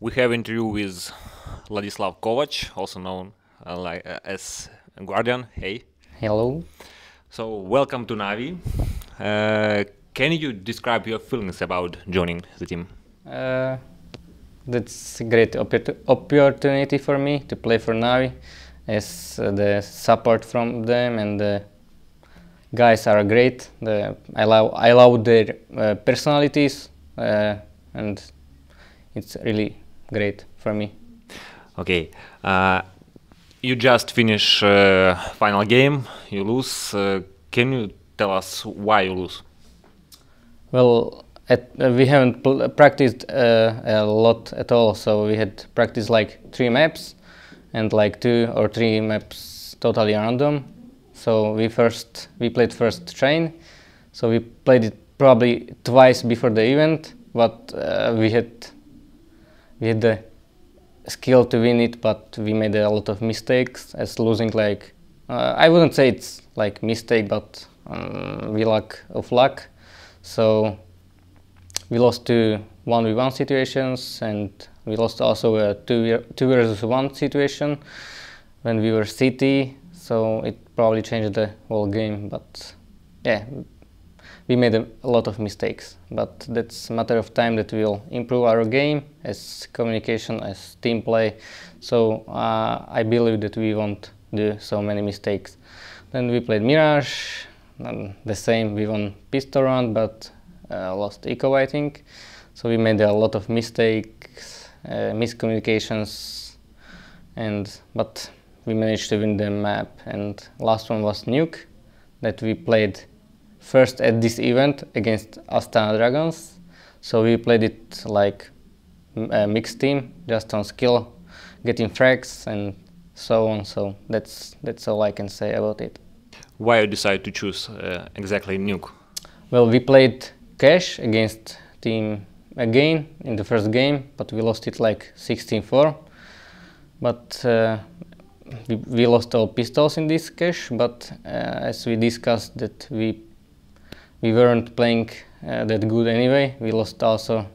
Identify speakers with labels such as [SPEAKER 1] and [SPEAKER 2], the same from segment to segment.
[SPEAKER 1] We have interview with Ladislav Kovac, also known as Guardian. Hey.
[SPEAKER 2] Hello.
[SPEAKER 1] So welcome to Navi. Can you describe your feelings about joining the team?
[SPEAKER 2] That's a great opportunity for me to play for Navi, as the support from them and the guys are great. I love their personalities, and it's really great for me.
[SPEAKER 1] Okay. You just finish final game. You lose. Can you tell us why you lose?
[SPEAKER 2] Well, we haven't practiced a lot at all, so we had practiced like 3 maps and like 2 or 3 maps totally random. So we played first train, so we played it probably twice before the event, but we had the skill to win it, but we made a lot of mistakes, as losing like I wouldn't say it's like mistake, but we lack of luck. So we lost 2 1v1 situations, and we lost also a 2 versus 1 situation when we were CT, so it probably changed the whole game. But yeah, we made a lot of mistakes, but that's a matter of time that we'll improve our game as communication, as team play. So I believe that we won't do so many mistakes. Then we played Mirage, and the same, we won pistol round, but lost eco, I think. So we made a lot of mistakes, miscommunications, but we managed to win the map. And last one was Nuke, that we played first at this event against Astana Dragons. So we played it like a mixed team, just on skill, getting frags and so on. So that's all I can say about it.
[SPEAKER 1] Why you decide to choose exactly Nuke?
[SPEAKER 2] Well, we played Cash against team again in the first game, but we lost it like 16-4. But we lost all pistols in this Cash, but as we discussed that we weren't playing that good anyway. We lost also.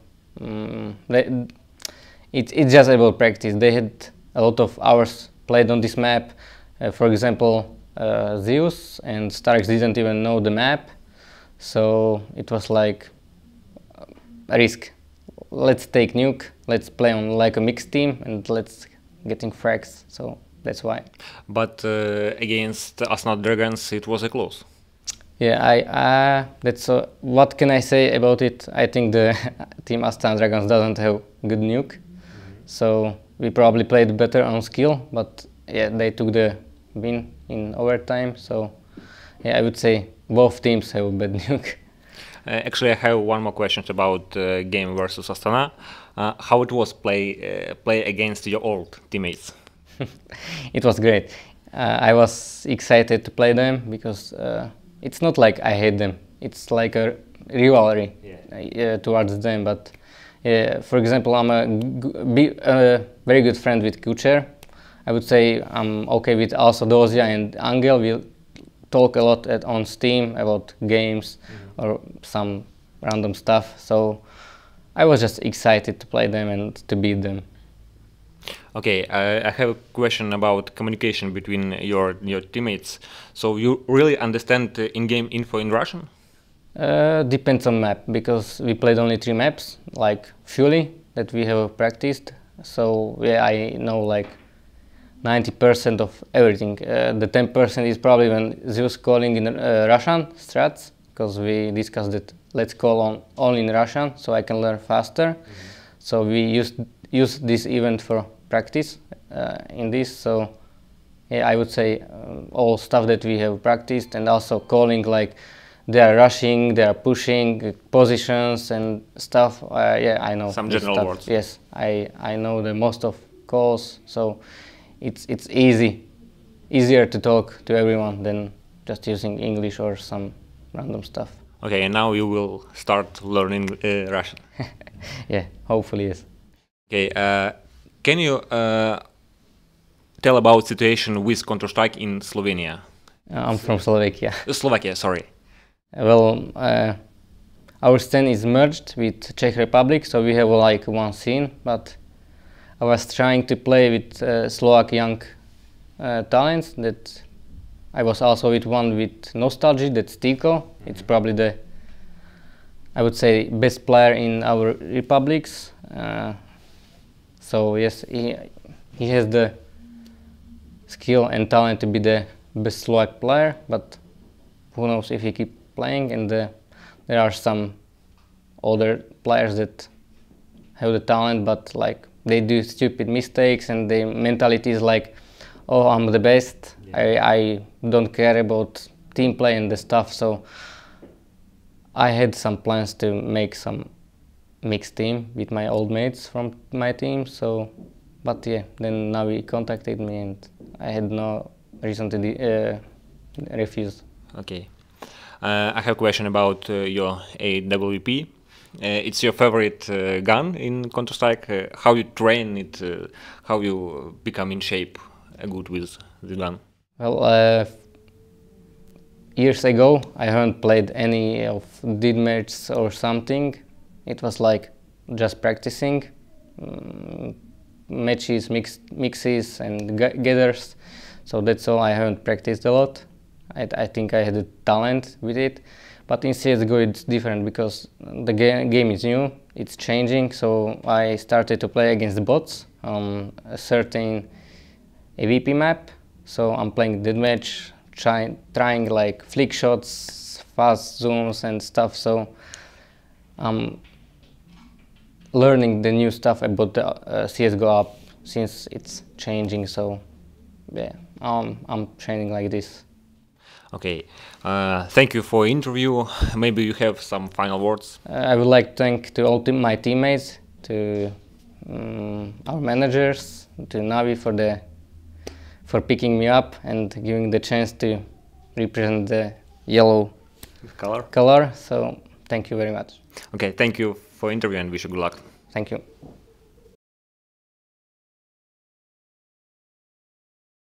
[SPEAKER 2] It's just about practice. They had a lot of hours played on this map. For example, Zeus and Starks didn't even know the map, so it was like a risk. Let's take Nuke, let's play on like a mixed team, and let's getting frags. So that's why.
[SPEAKER 1] But against Astana Dragons, it was a close.
[SPEAKER 2] Yeah, that's what can I say about it? I think the team Astana Dragons doesn't have good Nuke, so we probably played better on skill, but yeah, they took the win in overtime. So yeah, I would say both teams have a bad Nuke.
[SPEAKER 1] Actually, I have one more question about game versus Astana. How it was play against your old teammates?
[SPEAKER 2] It was great. I was excited to play them because it's not like I hate them. It's like a rivalry towards them. But for example, I'm a very good friend with Kucher. I would say I'm okay with also Dozia and Angel. We talk a lot on Steam about games or some random stuff. So I was just excited to play them and to beat them.
[SPEAKER 1] Okay, I have a question about communication between your teammates. So you really understand in-game info in Russian?
[SPEAKER 2] Depends on map, because we played only 3 maps, like Fury, that we have practiced. So yeah, I know like 90% of everything. The 10% is probably when Zeus calling in Russian strats, because we discussed that let's call on only in Russian so I can learn faster. So we use this event for practice in this. So yeah, I would say all stuff that we have practiced, and also calling like they are rushing, they are pushing positions and stuff. Yeah, I know
[SPEAKER 1] some general
[SPEAKER 2] stuff.
[SPEAKER 1] words.
[SPEAKER 2] Yes, I know the most of calls, so it's easier to talk to everyone than just using English or some random stuff.
[SPEAKER 1] Okay, and now you will start learning Russian.
[SPEAKER 2] Yeah, hopefully yes.
[SPEAKER 1] Okay, can you tell about situation with Counter-Strike in Slovenia?
[SPEAKER 2] I'm from Slovakia.
[SPEAKER 1] Slovakia, sorry.
[SPEAKER 2] Well, our scene is merged with Czech Republic, so we have like one scene, but I was trying to play with Slovak young talents. That I was also with one with nostalgia. That's Tiko. It's probably the, I would say, best player in our republics. So yes, he has the skill and talent to be the best Slovak player, but who knows if he keep playing. And there are some older players that have the talent, but like they do stupid mistakes, and their mentality is like, oh, I'm the best. Yeah. I don't care about team play and the stuff. So I had some plans to make some mixed team with my old mates from my team. So, but yeah, then Navi contacted me, and I had no reason to refuse.
[SPEAKER 1] Okay. I have a question about your AWP. It's your favorite gun in Counter-Strike. How you train it? How you become in shape good with the gun?
[SPEAKER 2] Well, years ago I haven't played any of deathmatch or something. It was like just practicing matches, mixes and gathers. So that's all. I haven't practiced a lot. I think I had a talent with it. But in CSGO it's different because the game is new, it's changing, so I started to play against the bots on a certain AVP map. So I'm playing deathmatch, trying like flick shots, fast zooms and stuff, so I'm learning the new stuff about the CSGO app since it's changing, so yeah, I'm training like this.
[SPEAKER 1] Okay, thank you for interview. Maybe you have some final words.
[SPEAKER 2] I would like to thank to all my teammates, to our managers, to Navi for picking me up and giving the chance to represent the yellow color. So thank you very much.
[SPEAKER 1] Okay, thank you for interview and wish you good luck.
[SPEAKER 2] Thank you.